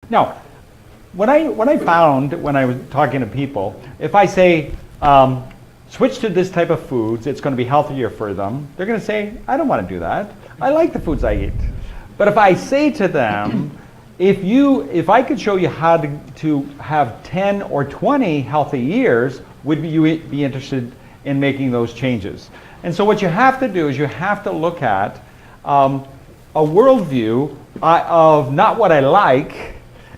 Now, when I found when I was talking to people, if I say, switch to this type of foods, it's going to be healthier for them, they're going to say, I don't want to do that. I like the foods I eat. But if I say to them, if I could show you how to have 10 or 20 healthy years, would you be interested in making those changes? And so what you have to do is you have to look at a worldview of not what I like,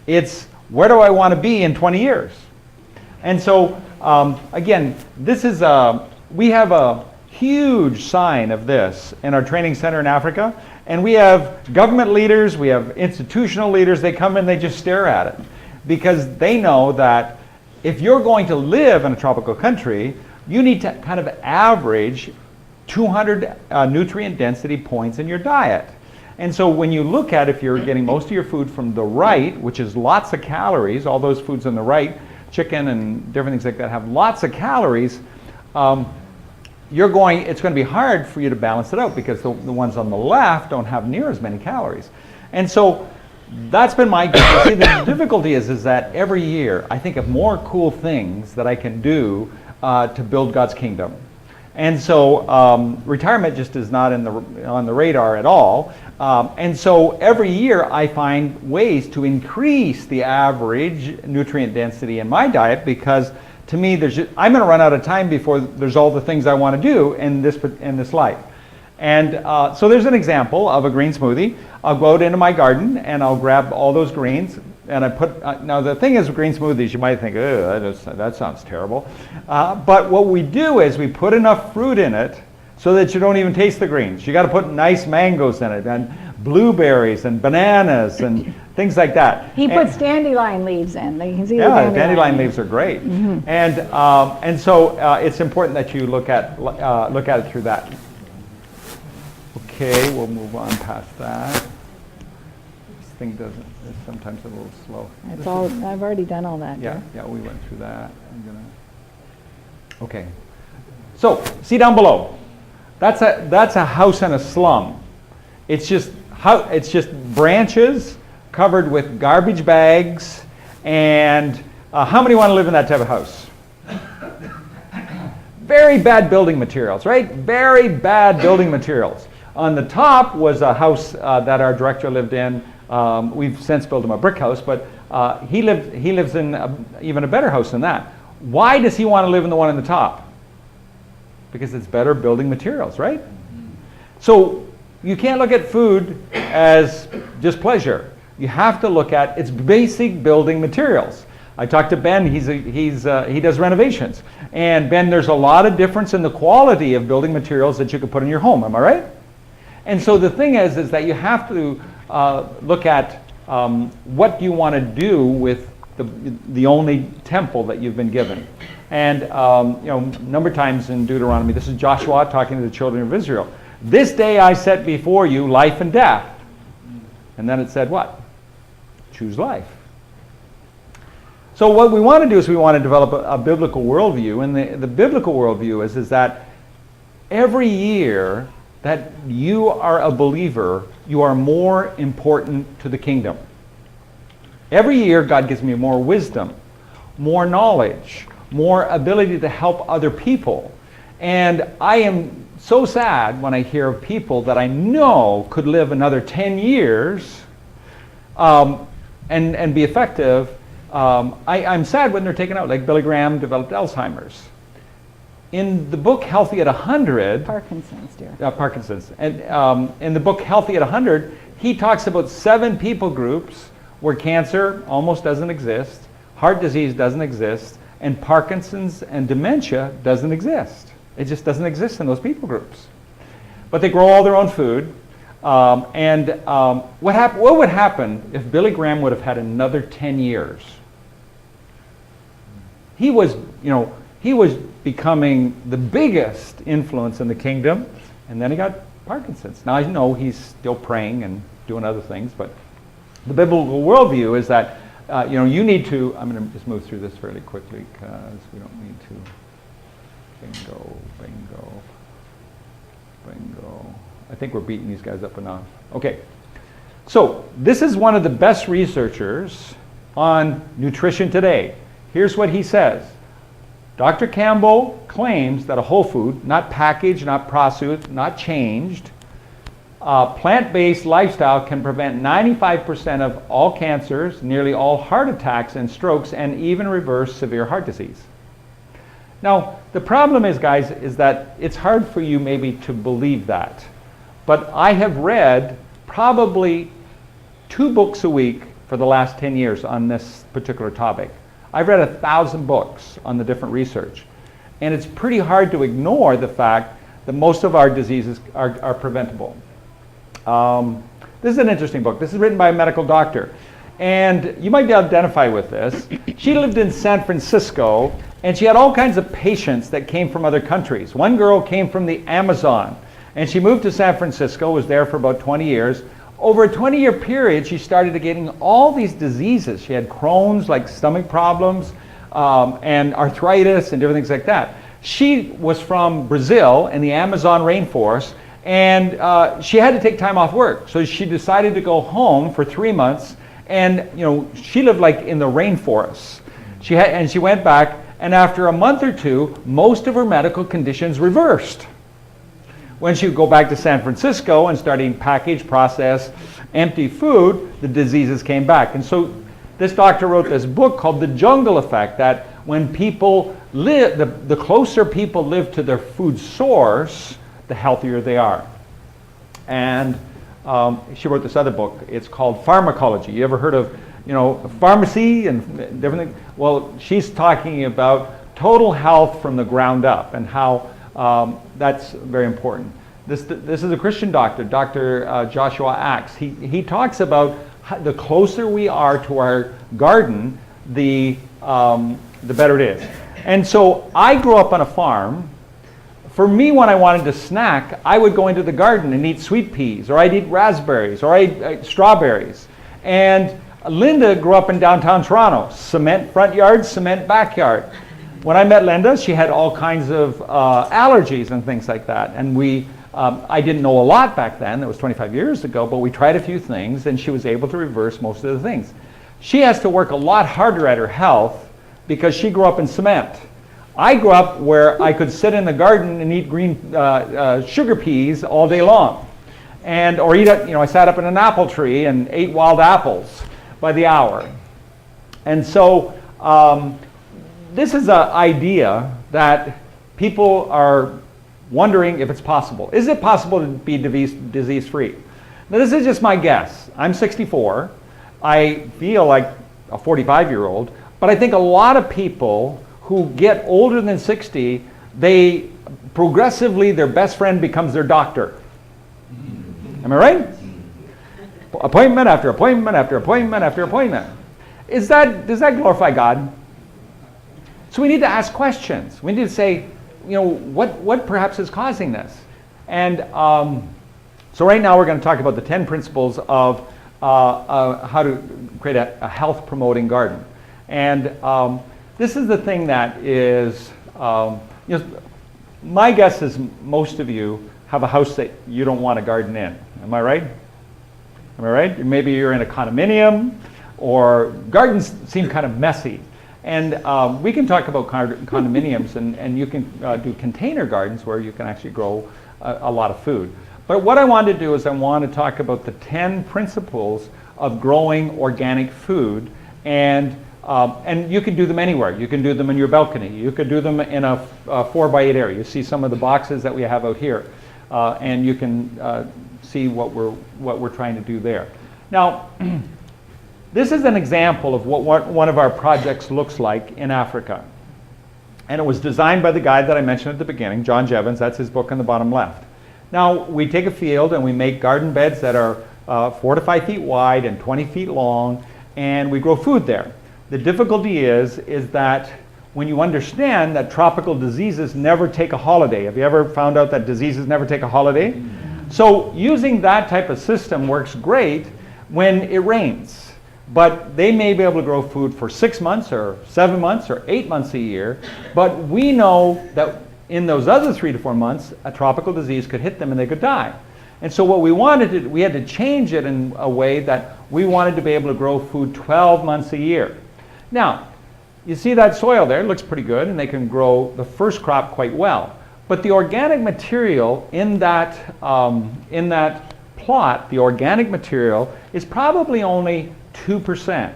it's where do I want to be in 20 years? And so, again, this is we have a huge sign of this in our training center in Africa. And we have government leaders, we have institutional leaders, they come and they just stare at it. Because they know that if you're going to live in a tropical country, you need to kind of average 200 nutrient density points in your diet. And so when you look at if you're getting most of your food from the right, which is lots of calories, all those foods on the right, chicken and different things like that have lots of calories, it's going to be hard for you to balance it out because the ones on the left don't have near as many calories. And so that's been my goal. See, the difficulty is that every year I think of more cool things that I can do to build God's kingdom. And so retirement just is not on the radar at all. And so every year I find ways to increase the average nutrient density in my diet because to me, I'm going to run out of time before there's all the things I want to do in this life. And so there's an example of a green smoothie. I'll go out into my garden and I'll grab all those greens and I put, now the thing is with green smoothies, you might think, oh, that sounds terrible. But what we do is we put enough fruit in it so that you don't even taste the greens. You got to put nice mangoes in it and blueberries and bananas and things like that. He puts dandelion leaves in. You can see the dandelion leaves are great. Mm-hmm. And so it's important that you look at it through that. Okay, we'll move on past that. This thing it's sometimes a little slow. I've already done all that. Yeah, we went through that. Okay. So see down below. That's a house in a slum. It's just branches covered with garbage bags, and how many want to live in that type of house? Very bad building materials, right? Very bad building materials. On the top was a house that our director lived in. We've since built him a brick house, but he lives in even a better house than that. Why does he want to live in the one on the top? Because it's better building materials, right? So you can't look at food as just pleasure. You have to look at its basic building materials. I talked to Ben, he does renovations. And Ben, there's a lot of difference in the quality of building materials that you could put in your home, am I right? And so the thing is that you have to look at what do you want to do with the only temple that you've been given. And a number of times in Deuteronomy, this is Joshua talking to the children of Israel. This day I set before you life and death. And then it said what? Choose life. So what we want to do is we want to develop a biblical worldview. And the biblical worldview is that every year that you are a believer, you are more important to the kingdom. Every year God gives me more wisdom, more knowledge, more ability to help other people. And I am so sad when I hear of people that I know could live another 10 years and be effective. I'm sad when they're taken out, like Billy Graham developed Alzheimer's. In the book Healthy at 100... Parkinson's, dear. Parkinson's. And in the book Healthy at 100, he talks about 7 people groups where cancer almost doesn't exist, heart disease doesn't exist, and Parkinson's and dementia doesn't exist. It just doesn't exist in those people groups. But they grow all their own food. What would happen if Billy Graham would have had another 10 years? He was becoming the biggest influence in the kingdom, and then he got Parkinson's. Now I know he's still praying and doing other things, but the biblical worldview is that you need to. I'm going to just move through this fairly quickly because we don't need to. Bingo, bingo, bingo. I think we're beating these guys up enough. Okay, so this is one of the best researchers on nutrition today. Here's what he says. Dr. Campbell claims that a whole food, not packaged, not processed, not changed, plant-based lifestyle can prevent 95% of all cancers, nearly all heart attacks and strokes, and even reverse severe heart disease. Now, the problem is, guys, is that it's hard for you maybe to believe that. But I have read probably 2 books a week for the last 10 years on this particular topic. I've read 1,000 books on the different research. And it's pretty hard to ignore the fact that most of our diseases are preventable. This is an interesting book. This is written by a medical doctor. And you might identify with this. She lived in San Francisco, and she had all kinds of patients that came from other countries. One girl came from the Amazon, and she moved to San Francisco, was there for about 20 years. Over a 20-year period, she started getting all these diseases. She had Crohn's, like stomach problems, and arthritis and different things like that. She was from Brazil in the Amazon rainforest, and she had to take time off work. So she decided to go home for 3 months, and she lived like in the rainforest. And she went back, and after a month or 2, most of her medical conditions reversed. When she would go back to San Francisco and start eating packaged, processed, empty food, the diseases came back. And so this doctor wrote this book called The Jungle Effect, that when people live, the closer people live to their food source, the healthier they are. And she wrote this other book. It's called Pharmacology. You ever heard of pharmacy and different things? Well, she's talking about total health from the ground up and how that's very important. This is a Christian doctor, Dr. Joshua Axe. He talks about the closer we are to our garden, the better it is. And so I grew up on a farm. For me, when I wanted to snack, I would go into the garden and eat sweet peas, or I'd eat raspberries, or I'd eat strawberries. And Linda grew up in downtown Toronto, cement front yard, cement backyard. When I met Linda, she had all kinds of allergies and things like that. And I didn't know a lot back then. That was 25 years ago, but we tried a few things, and she was able to reverse most of the things. She has to work a lot harder at her health because she grew up in cement. I grew up where I could sit in the garden and eat green sugar peas all day long. Or eat, I sat up in an apple tree and ate wild apples by the hour. And so, this is an idea that people are wondering if it's possible. Is it possible to be disease-free? Now, this is just my guess. I'm 64. I feel like a 45-year-old, but I think a lot of people who get older than 60, they progressively, their best friend becomes their doctor. Am I right? Appointment after appointment after appointment after appointment. Does that glorify God? So we need to ask questions. We need to say, what perhaps is causing this? And so right now we're going to talk about the 10 principles of how to create a health-promoting garden. And this is the thing that is, my guess is most of you have a house that you don't want a garden in. Am I right? Am I right? Maybe you're in a condominium, or gardens seem kind of messy. And we can talk about condominiums, and you can do container gardens where you can actually grow a lot of food. But what I want to do is I want to talk about the 10 principles of growing organic food, and you can do them anywhere. You can do them in your balcony. You could do them in a 4x8 area. You see some of the boxes that we have out here, and you can see what we're trying to do there. Now, this is an example of what one of our projects looks like in Africa. And it was designed by the guy that I mentioned at the beginning, John Jevons. That's his book on the bottom left. Now, we take a field and we make garden beds that are 4 to 5 feet wide and 20 feet long, and we grow food there. The difficulty is that when you understand that tropical diseases never take a holiday. Have you ever found out that diseases never take a holiday? So using that type of system works great when it rains. But they may be able to grow food for 6 months or 7 months or 8 months a year. But we know that in those other 3 to 4 months, a tropical disease could hit them and they could die. And so what we wanted to, we had to change it in a way that We wanted to be able to grow food 12 months a year. Now, you see that soil there, it looks pretty good, and they can grow the first crop quite well. But the organic material in that plot, the organic material, is probably only 2%.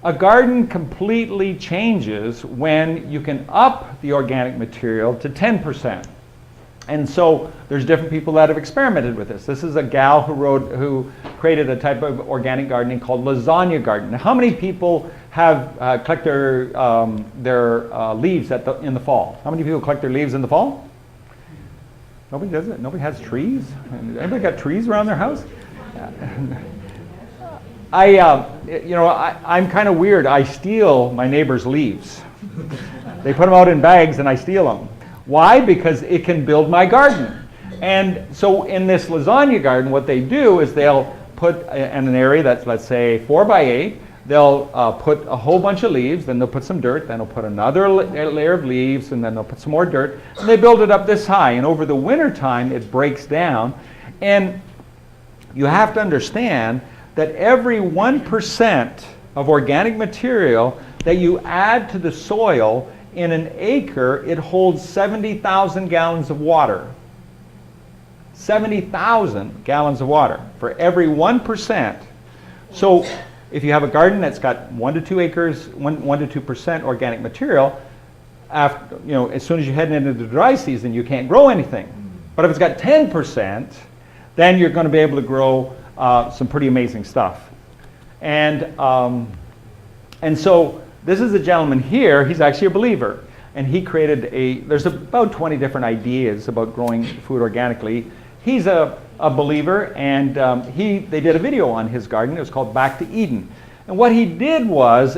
A garden completely changes when you can up the organic material to 10%. And so there's different people that have experimented with this. This is a gal who created a type of organic gardening called lasagna garden. Now, how many people have collect their leaves in the fall? How many people collect their leaves in the fall? Nobody does it? Nobody has trees? Anybody got trees around their house? I'm kind of weird. I steal my neighbor's leaves. They put them out in bags and I steal them. Why? Because it can build my garden. And so in this lasagna garden, what they do is they'll put in an area that's, let's say, 4 by 8, they'll put a whole bunch of leaves, then they'll put some dirt, then they'll put another layer of leaves, and then they'll put some more dirt, and they build it up this high. And over the winter time, it breaks down. And you have to understand that every 1% of organic material that you add to the soil in an acre, it holds 70,000 gallons of water. 70,000 gallons of water for every 1%. So if you have a garden that's got 1 to 2 acres, 1 to 2% organic material, after, as soon as you head into the dry season, you can't grow anything. But if it's got 10%, then you're going to be able to grow some pretty amazing stuff. And so this is a gentleman here. He's actually a believer, and he created there's about 20 different ideas about growing food organically. He's a believer, and they did a video on his garden. It was called Back to Eden. And what he did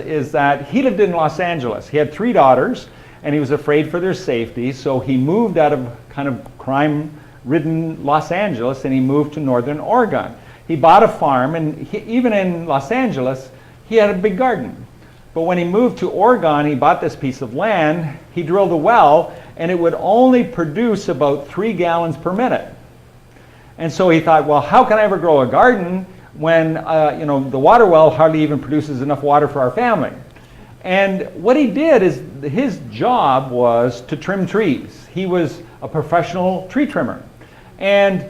is that he lived in Los Angeles. He had 3 daughters, and he was afraid for their safety, so he moved out of kind of crime-ridden Los Angeles, and he moved to Northern Oregon. He bought a farm, and even in Los Angeles, he had a big garden. But when he moved to Oregon, he bought this piece of land, he drilled a well, and it would only produce about 3 gallons per minute. And so he thought, well, how can I ever grow a garden when the water well hardly even produces enough water for our family? And what he did is his job was to trim trees. He was a professional tree trimmer. And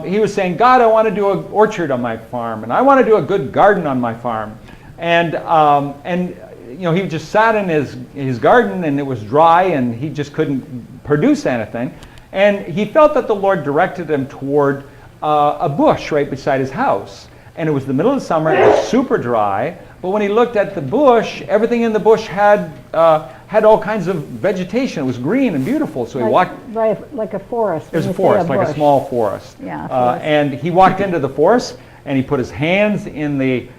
he was saying, God, I want to do an orchard on my farm, and I want to do a good garden on my farm. And he just sat in his garden, and it was dry, and he just couldn't produce anything. And he felt that the Lord directed him toward a bush right beside his house. And it was the middle of the summer, it was super dry, but when he looked at the bush, everything in the bush had all kinds of vegetation. It was green and beautiful, so he walked... Right, like a forest. It was a forest, like a small forest. Yeah, and he walked into the forest, and he put his hands in the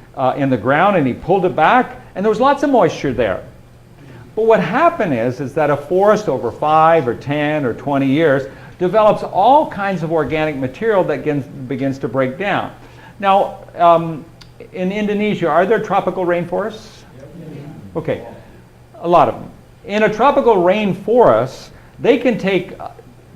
ground, and he pulled it back, and there was lots of moisture there. But what happened is that a forest over 5 or 10 or 20 years develops all kinds of organic material that begins to break down. Now, in Indonesia, are there tropical rainforests? Okay, a lot of them. In a tropical rainforest, they can take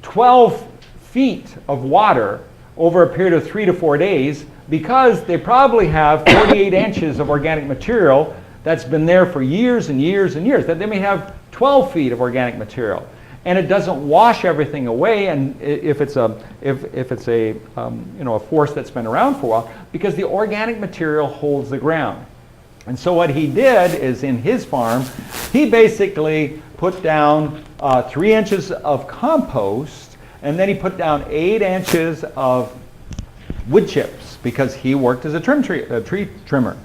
12 feet of water over a period of 3 to 4 days because they probably have 48 inches of organic material that's been there for years and years and years. That they may have 12 feet of organic material, and it doesn't wash everything away. And if it's a forest that's been around for a while, because the organic material holds the ground. And so what he did is in his farm, he basically put down 3 inches of compost, and then he put down 8 inches of wood chips because he worked as a tree trimmer.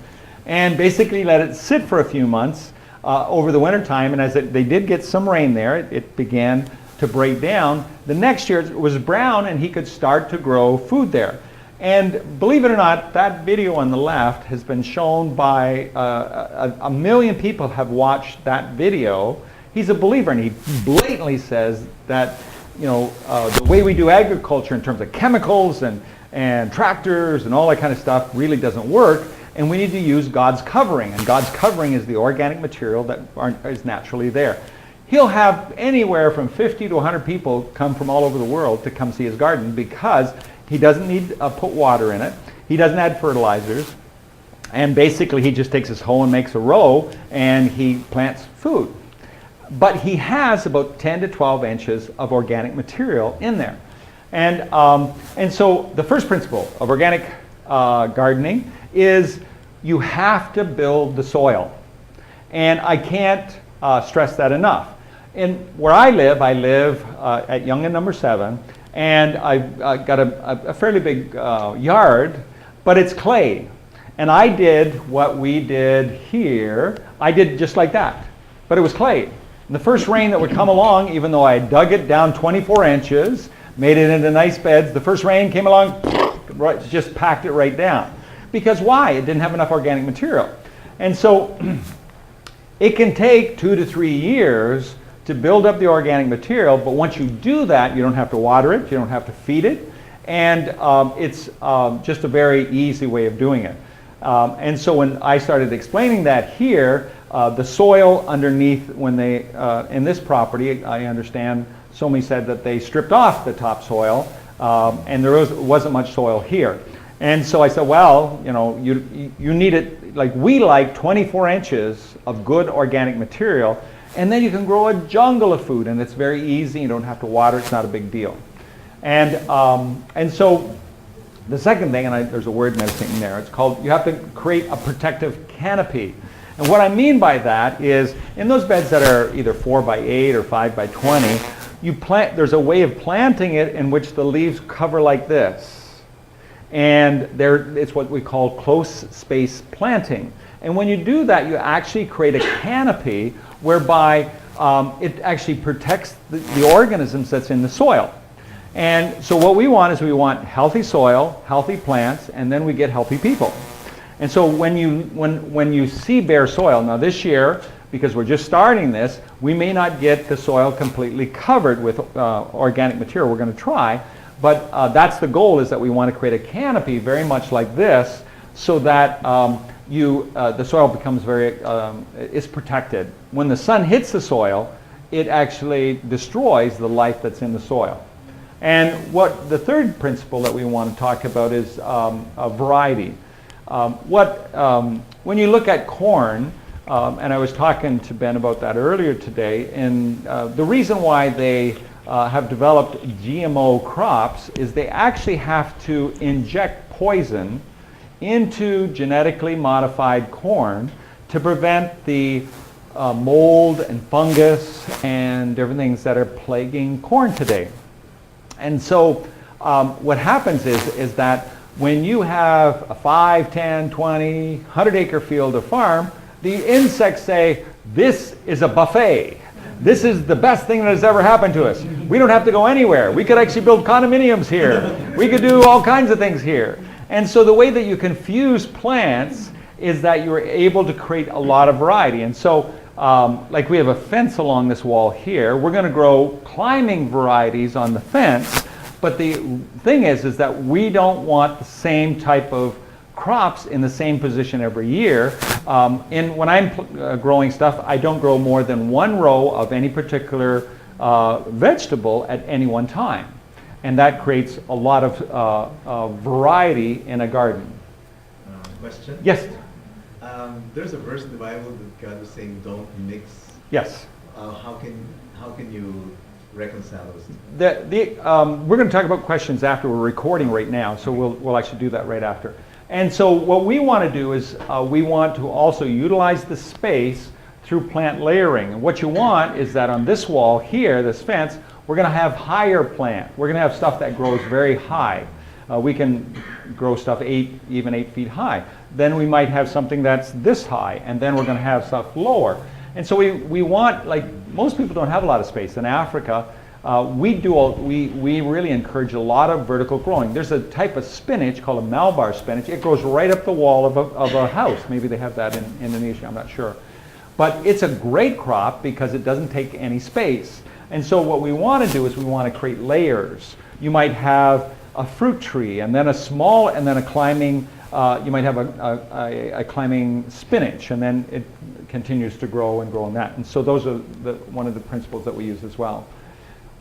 And basically let it sit for a few months over the winter time, and as they did get some rain there, it began to break down. The next year it was brown, and he could start to grow food there. And believe it or not, that video on the left has been shown by a million people have watched that video. He's a believer, and he blatantly says that the way we do agriculture in terms of chemicals and tractors and all that kind of stuff really doesn't work. And we need to use God's covering. And God's covering is the organic material that is naturally there. He'll have anywhere from 50 to 100 people come from all over the world to come see his garden because he doesn't need to put water in it. He doesn't add fertilizers. And basically he just takes his hoe and makes a row and he plants food. But he has about 10 to 12 inches of organic material in there. And so the first principle of organic gardening is you have to build the soil. And I can't stress that enough. And where I live at Yonge and number 7, and I've got a fairly big yard, but it's clay. And I did what we did here. I did just like that, but it was clay. And the first rain that would come along, even though I dug it down 24 inches, made it into nice beds, the first rain came along, just packed it right down. Because why? It didn't have enough organic material. And so it can take 2 to 3 years to build up the organic material, but once you do that, you don't have to water it, you don't have to feed it, and it's just a very easy way of doing it. And so when I started explaining that here, the soil underneath, when they, in this property, I understand somebody said that they stripped off the topsoil, and there wasn't much soil here. And so I said, well, you know, you need it, like we like 24 inches of good organic material, and then you can grow a jungle of food, and it's very easy, you don't have to water, it's not a big deal. And so the second thing, and there's a word missing there, it's called, you have to create a protective canopy. And what I mean by that is, in those beds that are either 4 by 8 or 5 by 20, there's a way of planting it in which the leaves cover like this. And it's what we call close space planting. And when you do that, you actually create a canopy whereby it actually protects the organisms that's in the soil. And so what we want is we want healthy soil, healthy plants, and then we get healthy people. And so when you see bare soil, now this year, because we're just starting this, we may not get the soil completely covered with organic material. We're going to try, but that's the goal, is that we want to create a canopy very much like this, so that the soil becomes is protected. When the sun hits the soil, it actually destroys the life that's in the soil. And what the third principle that we want to talk about is variety. When you look at corn, and I was talking to Ben about that earlier today, and the reason why they have developed GMO crops is they actually have to inject poison into genetically modified corn to prevent the mold and fungus and different things that are plaguing corn today. And so what happens is that when you have a 5, 10, 20, 100-acre field of farm, the insects say, this is a buffet. This is the best thing that has ever happened to us. We don't have to go anywhere. We could actually build condominiums here. We could do all kinds of things here. And so the way that you confuse plants is that you're able to create a lot of variety. And so like we have a fence along this wall here. We're going to grow climbing varieties on the fence. But the thing is that we don't want the same type of crops in the same position every year. When I'm growing stuff, I don't grow more than one row of any particular vegetable at any one time. And that creates a lot of variety in a garden. Question? Yes? There's a verse in the Bible that God was saying, don't mix. Yes. How can you reconcile those? We're going to talk about questions after. We're recording right now, so we'll actually do that right after. And so what we want to do is we want to also utilize the space through plant layering. And what you want is that on this wall here, this fence, we're going to have higher plant. We're going to have stuff that grows very high. We can grow stuff even 8 feet high. Then we might have something that's this high, and then we're going to have stuff lower. And so we want, like, most people don't have a lot of space. In Africa, we really encourage a lot of vertical growing. There's a type of spinach called a Malabar spinach. It grows right up the wall of a house. Maybe they have that in Indonesia, I'm not sure. But it's a great crop because it doesn't take any space. And so what we want to do is we want to create layers. You might have a fruit tree, and then a climbing, you might have a climbing spinach, and then it continues to grow and grow in that. And so those are one of the principles that we use as well.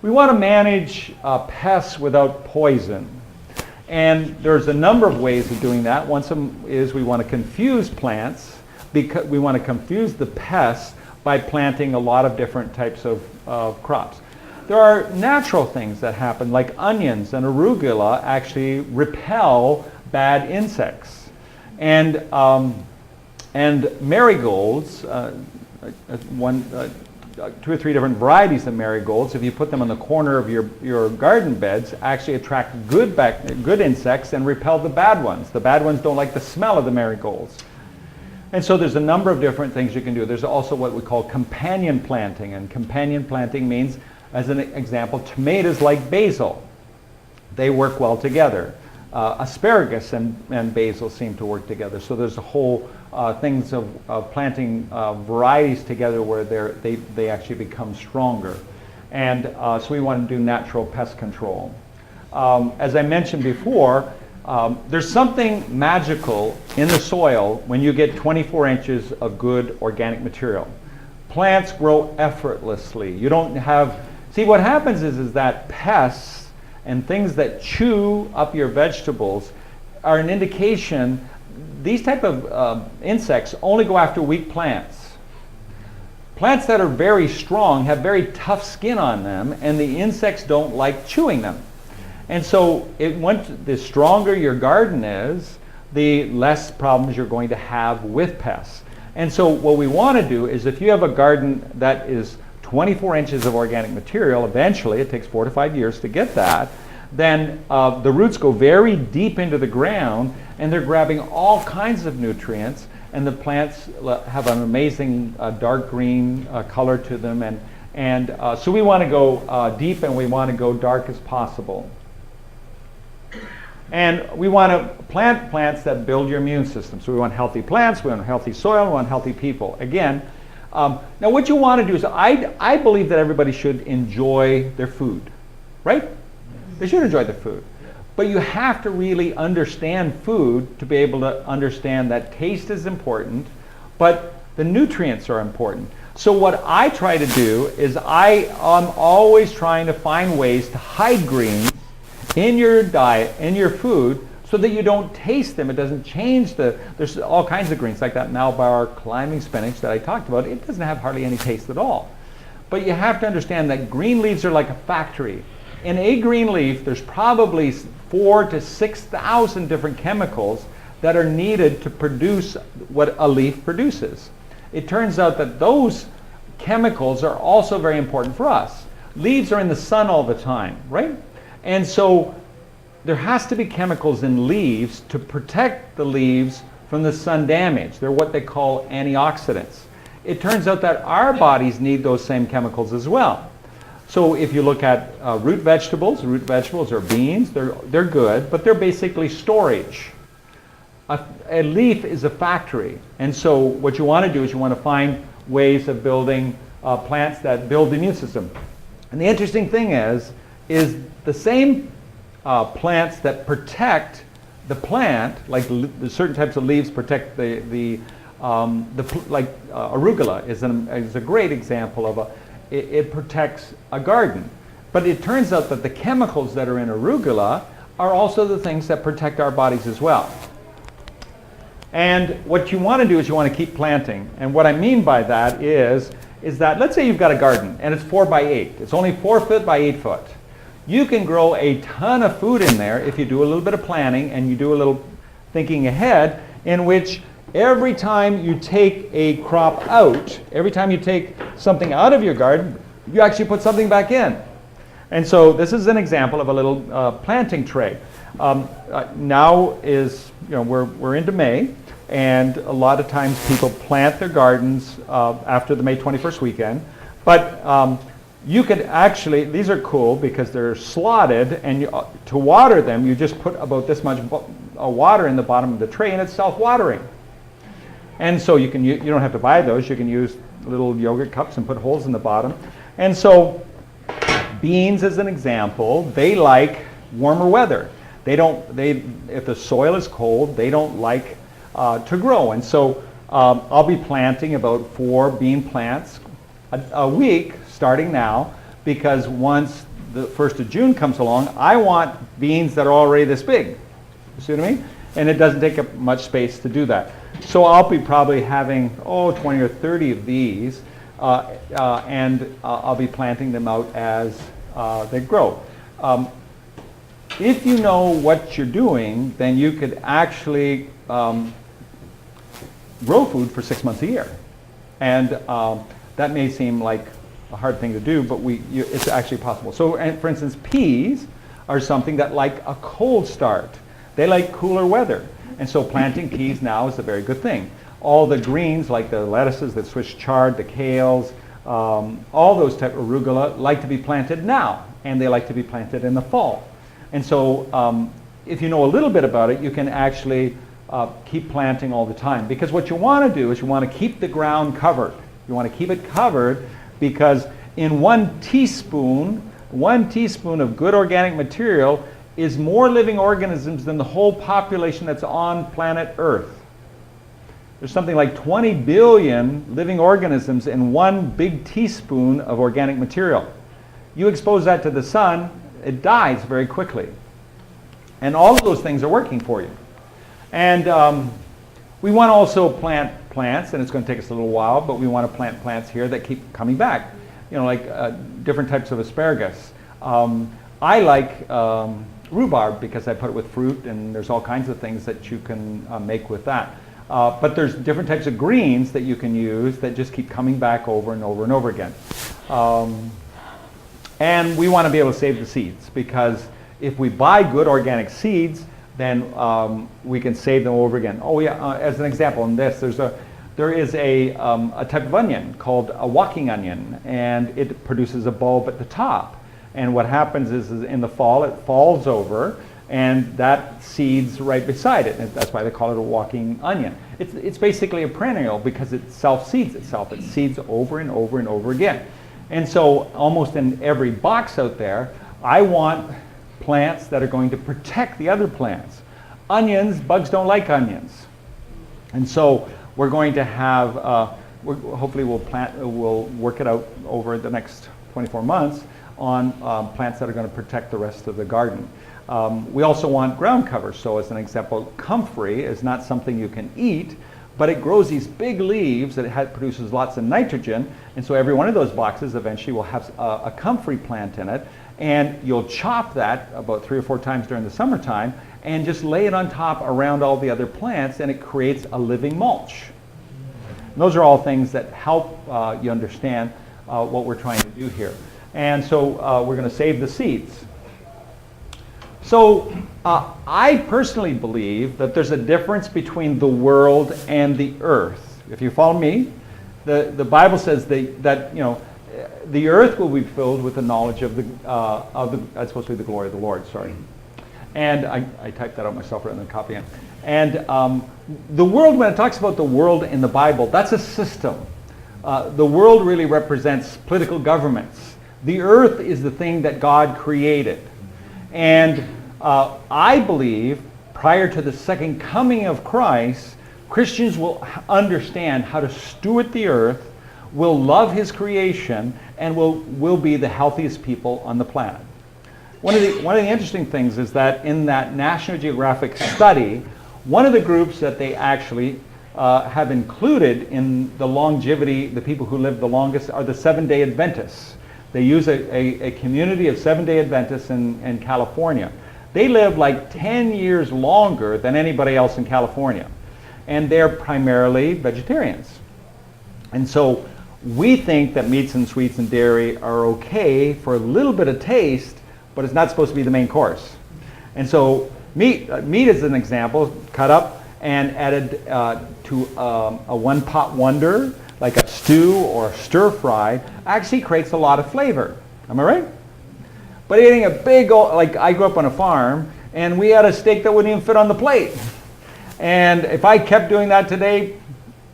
We want to manage pests without poison. And there's a number of ways of doing that. One of them is we want to confuse plants, because we want to confuse the pests by planting a lot of different types of crops. There are natural things that happen, like onions and arugula actually repel bad insects. And marigolds, 2 or 3 different varieties of marigolds, if you put them on the corner of your garden beds, actually attract good insects and repel the bad ones. The bad ones don't like the smell of the marigolds. And so there's a number of different things you can do. There's also what we call companion planting, and companion planting means, as an example, tomatoes like basil. They work well together. Asparagus and basil seem to work together. So there's a whole things of planting varieties together where they actually become stronger. And so we want to do natural pest control. As I mentioned before, there's something magical in the soil when you get 24 inches of good organic material. Plants grow effortlessly. You don't have, see what happens is that pests and things that chew up your vegetables are an indication. These type of insects only go after weak plants. Plants that are very strong have very tough skin on them, and the insects don't like chewing them. And so the stronger your garden is, the less problems you're going to have with pests. And so what we want to do is, if you have a garden that is 24 inches of organic material, eventually, it takes 4 to 5 years to get that, then the roots go very deep into the ground, and they're grabbing all kinds of nutrients, and the plants have an amazing dark green color to them. And so we want to go deep, and we want to go dark as possible. And we want to plant plants that build your immune system. So we want healthy plants, we want healthy soil, we want healthy people. Again, now what you want to do is, I believe that everybody should enjoy their food, right? They should enjoy their food. But you have to really understand food to be able to understand that taste is important, but the nutrients are important. So what I try to do is I'm always trying to find ways to hide greens in your diet, in your food, so that you don't taste them. It doesn't change there's all kinds of greens, like that Malabar climbing spinach that I talked about. It doesn't have hardly any taste at all. But you have to understand that green leaves are like a factory. In a green leaf, there's probably 4,000 to 6,000 different chemicals that are needed to produce what a leaf produces. It turns out that those chemicals are also very important for us. Leaves are in the sun all the time, right? And so there has to be chemicals in leaves to protect the leaves from the sun damage. They're what they call antioxidants. It turns out that our bodies need those same chemicals as well. So if you look at root vegetables are beans, they're good, but they're basically storage. A leaf is a factory. And so what you want to do is you want to find ways of building plants that build the immune system. And the interesting thing is the same plants that protect the plant, like the certain types of leaves protect like arugula is a great example of it protects a garden. But it turns out that the chemicals that are in arugula are also the things that protect our bodies as well. And what you want to do is you want to keep planting. And what I mean by that is that, let's say you've got a garden and it's 4 by 8. It's only 4 foot by 8 foot. You can grow a ton of food in there if you do a little bit of planning and you do a little thinking ahead, in which every time you take a crop out, every time you take something out of your garden, you actually put something back in. And so this is an example of a little planting tray. Now is, we're into May, and a lot of times people plant their gardens after the May 21st weekend. But you could actually, these are cool because they're slotted, and to water them, you just put about this much water in the bottom of the tray, and it's self-watering. And so you don't have to buy those. You can use little yogurt cups and put holes in the bottom. And so beans, as an example, they like warmer weather. If the soil is cold, they don't like to grow. And so I'll be planting about 4 bean plants a week starting now, because once the 1st of June comes along, I want beans that are already this big. You see what I mean? And it doesn't take up much space to do that. So I'll be probably having, 20 or 30 of these, and I'll be planting them out as they grow. If you know what you're doing, then you could actually grow food for 6 months a year. And that may seem like a hard thing to do, but it's actually possible. So, for instance, peas are something that like a cold start. They like cooler weather. And so planting peas now is a very good thing. All the greens, like the lettuces, the Swiss chard, the kales, all those type of arugula like to be planted now, and they like to be planted in the fall. And so if you know a little bit about it, you can actually keep planting all the time. Because what you want to do is you want to keep the ground covered. You want to keep it covered because in 1 teaspoon of good organic material is more living organisms than the whole population that's on planet Earth. There's something like 20 billion living organisms in 1 big teaspoon of organic material. You expose that to the sun, it dies very quickly. And all of those things are working for you. And we want to also plant plants, and it's going to take us a little while, but we want to plant plants here that keep coming back. You know, like different types of asparagus. I like rhubarb because I put it with fruit, and there's all kinds of things that you can make with that. But there's different types of greens that you can use that just keep coming back over and over and over again. And we want to be able to save the seeds, because if we buy good organic seeds, then we can save them over again. Oh yeah, as an example in this, there is a type of onion called a walking onion, and it produces a bulb at the top. And what happens is in the fall it falls over, and that seeds right beside it. And that's why they call it a walking onion. It's basically a perennial because it self-seeds itself. It seeds over and over and over again. And so almost in every box out there, I want plants that are going to protect the other plants. Onions, bugs don't like onions. And so we're going to have, hopefully we'll work it out over the next 24 months on plants that are going to protect the rest of the garden. We also want ground cover. So as an example, comfrey is not something you can eat, but it grows these big leaves that produces lots of nitrogen, and so every one of those boxes eventually will have a comfrey plant in it, and you'll chop that about 3 or 4 times during the summertime and just lay it on top around all the other plants, and it creates a living mulch. And those are all things that help you understand what we're trying to do here. And so we're going to save the seeds. So I personally believe that there's a difference between the world and the earth. If you follow me, the Bible says that you know the earth will be filled with the knowledge of that's supposed to be the glory of the Lord. Sorry, and I typed that out myself rather than copying it. And the world, when it talks about the world in the Bible, that's a system. The world really represents political governments. The earth is the thing that God created. And I believe prior to the second coming of Christ, Christians will understand how to steward the earth, will love his creation, and will be the healthiest people on the planet. One of the interesting things is that in that National Geographic study, one of the groups that they actually have included in the longevity, the people who live the longest, are the Seventh-day Adventists. They use a community of Seventh-day Adventists in California. They live like 10 years longer than anybody else in California. And they're primarily vegetarians. And so we think that meats and sweets and dairy are okay for a little bit of taste, but it's not supposed to be the main course. And so meat is an example, cut up and added to a one-pot wonder, like a stew or stir-fry, actually creates a lot of flavor. Am I right? But eating a big old, like I grew up on a farm, and we had a steak that wouldn't even fit on the plate. And if I kept doing that today,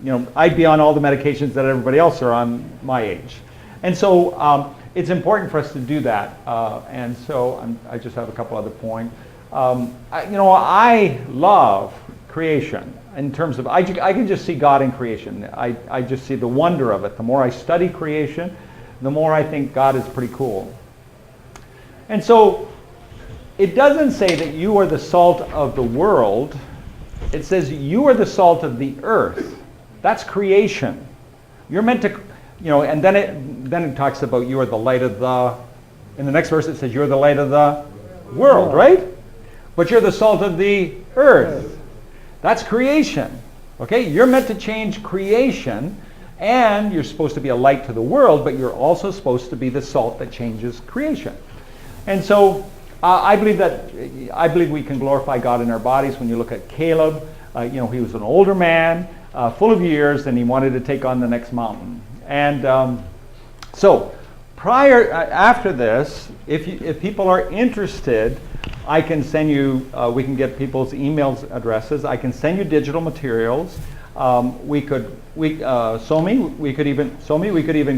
you know, I'd be on all the medications that everybody else are on my age. And so it's important for us to do that. And so I just have a couple other points. I love creation. In terms of, I can just see God in creation. I just see the wonder of it. The more I study creation, the more I think God is pretty cool. And so it doesn't say that you are the salt of the world. It says you are the salt of the earth. That's creation. You're meant to, and then it talks about you are the light of the, in the next verse it says you're the light of the world, right? But you're the salt of the earth. That's creation. Okay? You're meant to change creation, and you're supposed to be a light to the world, but you're also supposed to be the salt that changes creation. And so I believe we can glorify God in our bodies. When you look at Caleb, he was an older man, full of years, and he wanted to take on the next mountain. And so after this, if people are interested, I can send you, we can get people's emails addresses. I can send you digital materials. We could even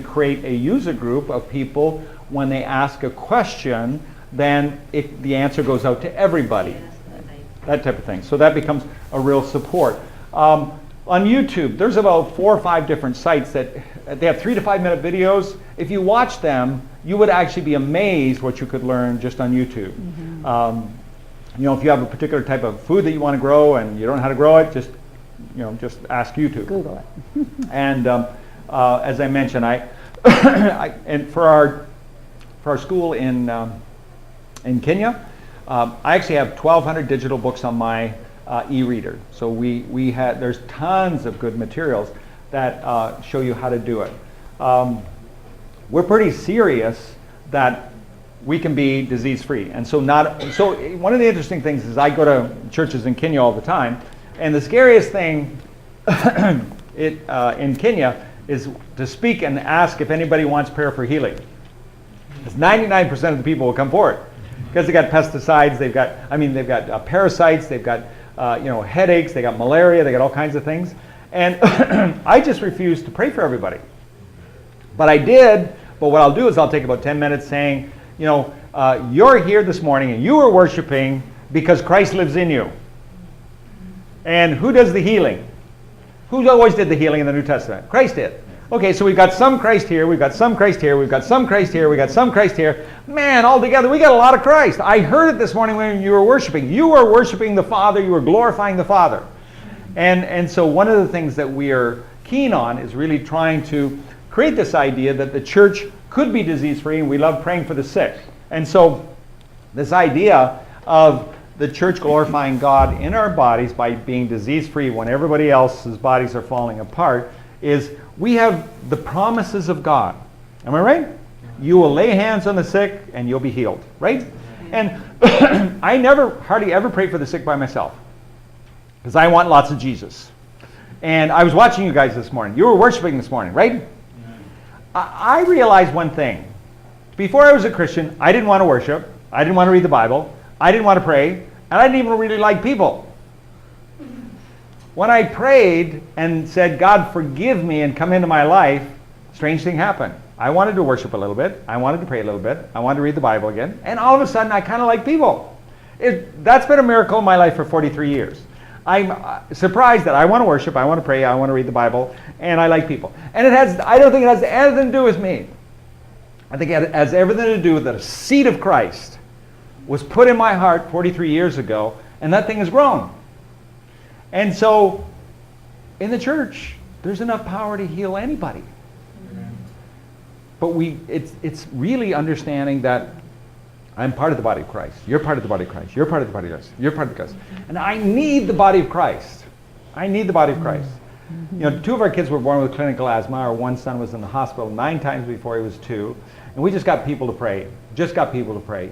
create a user group of people. When they ask a question, then the answer goes out to everybody. That type of thing. So that becomes a real support. On YouTube, there's about 4 or 5 different sites that they have 3 to 5 minute videos. If you watch them, you would actually be amazed what you could learn just on YouTube. If you have a particular type of food that you want to grow and you don't know how to grow it, just ask YouTube. Google it. And as I mentioned, and for our school in Kenya, I actually have 1,200 digital books on my e-reader. So there's tons of good materials that show you how to do it. We're pretty serious that we can be disease-free. And so one of the interesting things is I go to churches in Kenya all the time, and the scariest thing in Kenya is to speak and ask if anybody wants prayer for healing. Because 99% of the people will come forward. Because they got pesticides, they've got parasites, they've got headaches, they got malaria, they got all kinds of things. And I just refuse to pray for everybody. But what I'll do is I'll take about 10 minutes saying, you're here this morning and you are worshiping because Christ lives in you. And who does the healing? Who always did the healing in the New Testament? Christ did. Okay, so we've got some Christ here, we've got some Christ here, we've got some Christ here, we've got some Christ here. Man, all together, we got a lot of Christ. I heard it this morning when you were worshiping. You were worshiping the Father, you were glorifying the Father. And so one of the things that we are keen on is really trying to create this idea that the church could be disease-free, and we love praying for the sick. And so this idea of the church glorifying God in our bodies by being disease-free when everybody else's bodies are falling apart is we have the promises of God. Am I right? You will lay hands on the sick and you'll be healed, right? And I hardly ever pray for the sick by myself because I want lots of Jesus. And I was watching you guys this morning. You were worshiping this morning, right? I realized one thing. Before I was a Christian, I didn't want to worship. I didn't want to read the Bible. I didn't want to pray. And I didn't even really like people. When I prayed and said, God, forgive me and come into my life, strange thing happened. I wanted to worship a little bit. I wanted to pray a little bit. I wanted to read the Bible again. And all of a sudden, I kind of like people. That's been a miracle in my life for 43 years. I'm surprised that I want to worship, I want to pray, I want to read the Bible, and I like people. And I don't think it has anything to do with me. I think it has everything to do with the seed of Christ was put in my heart 43 years ago, and that thing has grown. And so, in the church, there's enough power to heal anybody. But it's really understanding that I'm part of the body of Christ. You're part of the body of Christ. You're part of the body of Christ. You're part of Christ. And I need the body of Christ. I need the body of Christ. Mm-hmm. 2 of our kids were born with clinical asthma. Our one son was in the hospital 9 times before he was 2. And we just got people to pray.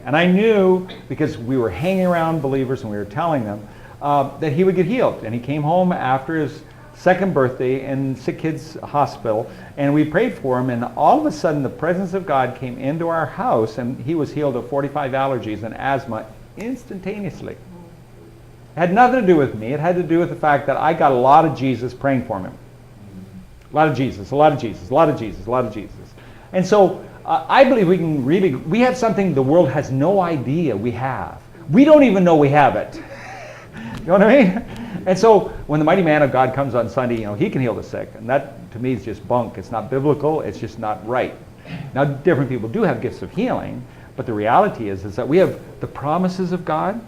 And I knew, because we were hanging around believers and we were telling them, that he would get healed. And he came home after his 2nd birthday in Sick Kids Hospital, and we prayed for him, and all of a sudden the presence of God came into our house, and he was healed of 45 allergies and asthma instantaneously. It had nothing to do with me. It had to do with the fact that I got a lot of Jesus praying for him. A lot of Jesus, a lot of Jesus, a lot of Jesus, a lot of Jesus. And so I believe we have something the world has no idea we have. We don't even know we have it. You know what I mean? And so when the mighty man of God comes on Sunday, he can heal the sick. And that, to me, is just bunk. It's not biblical. It's just not right. Now, different people do have gifts of healing, But the reality is that we have the promises of God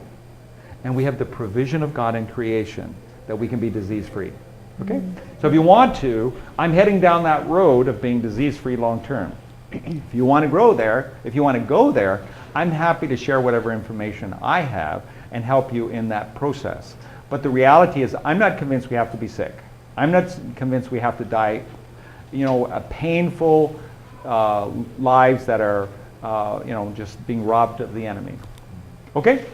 and we have the provision of God in creation that we can be disease-free. Okay? So if you want to, I'm heading down that road of being disease-free long-term. If you want to grow there, if you want to go there, I'm happy to share whatever information I have and help you in that process. But the reality is I'm not convinced we have to be sick. I'm not convinced we have to die, painful lives that are, just being robbed of the enemy. Okay?